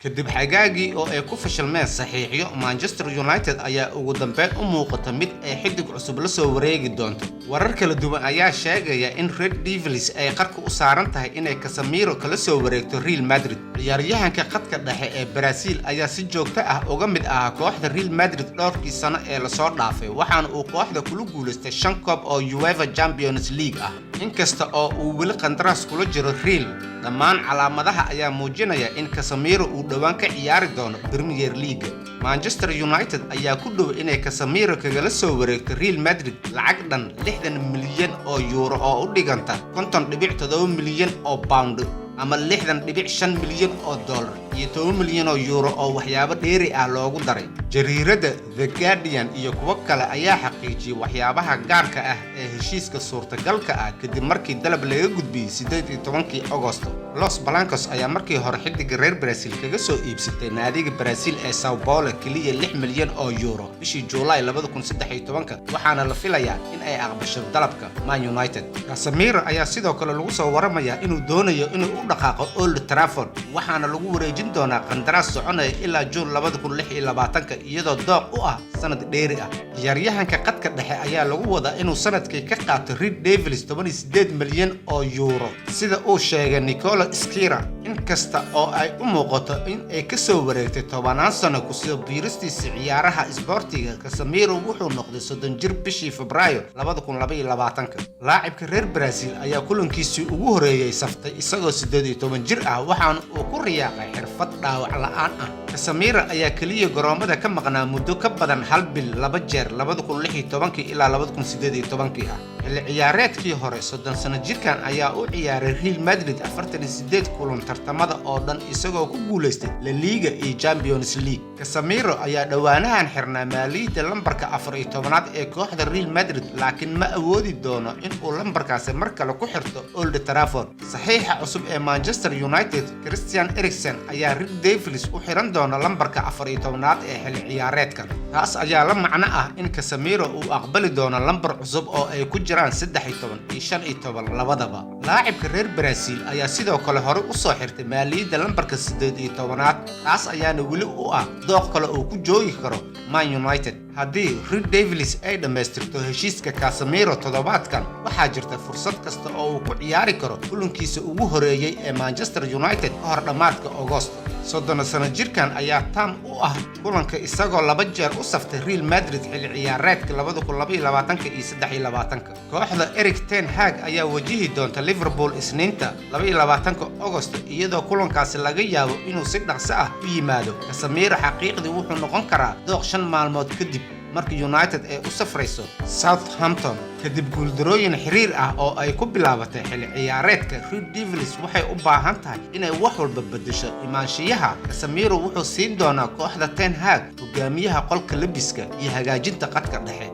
kadib xagaagii oo ay ku fashilmeen saxiixyo Manchester United ayaa ugu dambeyn u muuqata mid ay xidig cusub la soo wareegi doonto warar kala duwan ayaa sheegaya in Red Devils ay qarka u saaran tahay inay Casemiro kala soo wareegto Real Madrid ciyaaryahanka khadka dhexe ee Brazil ayaa si joogto ah uga mid ah kooxda Real Madrid dhowrkii sano ee la soo dhaafay waxaana uu kooxda kula guuleystay 5 koob oo UEFA Champions League ah inkasta oo uu weli qandaraas kula jiro Real dhammaan calaamadaha ayaa muujinaya in Casemiro uu dhawaan ka ciyaari doono Premier League Manchester United ayaa ku dhow inay Casemiro kaga soo wareegto Real Madrid lacag dhan 60 milyan oo euro oo u dhiganta 50.7 milyan oo pound ama 60.5 milyan oo dollar iyo 10 milyan oo euro oo waxyaabo dheeri ah loogu daray jariirada The Guardian iyo kuwa kale ayaa xaqiijiyay waxyaabaha gaarka ah ee heshiiska suurtagalka ah kadib markii dalab laga gudbiyay 18 Agosto Los Blancos ayaa markii hore xidiga reer Brazil kaga soo iibsatay naadiga Brazil ee São Paulo kaliya 6 milyan oo euro bishii July 2013 waxaana la filayaa in ay aqbasho dalabka Man United Casemiro ayaa sidoo kale lagu soo waramayaa inuu doonayo inuu dhaqaaqo Old Trafford waxaana lagu wareejin doonaa qandaraas soconaya ilaa June 2026 iyadoo dooq u ah sanad dheeri ah ciyaaryahanka qadka dhexe ayaa lagu wadaa inuu sanadkii ka qaato Red Devils 18 milyan oo euro sida uu sheegay Nicola Skira inkasta oo ay u muuqato in ay ka soo wareegtay 10 sano ku soo biiristiisa ciyaaraha isboortiga Casemiro wuxuu noqday 30 jir bishii Febraayo 2022 laacibka reer Brazil ayaa kulankiisii ugu horeeyay saftay isagoo 18 jir ah waxaan uu ku riyaaqay xirfad dhaawac la'aan ah Casemiro ayaa kaliya garoomada ka maqnaa muddo ka badan hal bil 2 jeer 2016 ilaa 2018 ah xilli ciyaareedkii hore 30 sano jirkan ayaa u ciyaaray Real Madrid 48 kulan tartamada oo dhan isagoo ku guuleystay La Liga iyo Champions League Casemiro ayaa dhawaanahan xirnaa maaliyada lambarka 14aad ee kooxda Real Madrid laakiin ma awoodi doono in uu lambarkaasi mar kale ku xirto Old Trafford saxiixa cusub ee Manchester United Christian Eriksen ayaa Red Devils u xiran doona lambarka 14aad ee xilli ciyaareedkan taas ayaa la macno ah in Casemiro uu aqbali doono lambar cusub oo ay ku jiraan 13 iyo 15 labadaba laacibka reer Brazil ayaa sidoo kale hore u soo xirtay maaliyada lambarka 18aad taas ayaana weli u ah dooq kale oo ku joogi karo Man United haddii Red Devils ay dhameystirto heshiiska Casemiro toddobaadkan waxaa jirta fursad kasta oo uu ku ciyaari karo kulankiisa ugu horeeyay ee Manchester United ka hor dhamaadka Agosto 30 sano jirkan ayaa tam u ah kulanka isagoo 2 jeer u saftay Real Madrid xilli ciyaareedka 2022 iyo 23 kooxda Erik ten Hag ayaa wajihi doonta Liverpool Isniinta 22 Agosto iyadoo kulankaasi laga yaabo inuu si dhaqso ah u yimaado Casemiro xaqiiqdii wuxuu noqon karaa dooq 5 maalmood kadib marka United ay u safrayso Southampton kadib guuldarooyin xiriir ah oo ay ku bilaabatay xilli ciyaareedka Red Devils waxay u baahan tahay inay wax walba bedesho imaanshiyaha Casemiro wuxuu siin doonaa kooxda Ten Hag hogaamiyaha qolka labiska iyo hagaajinta qadka dhexe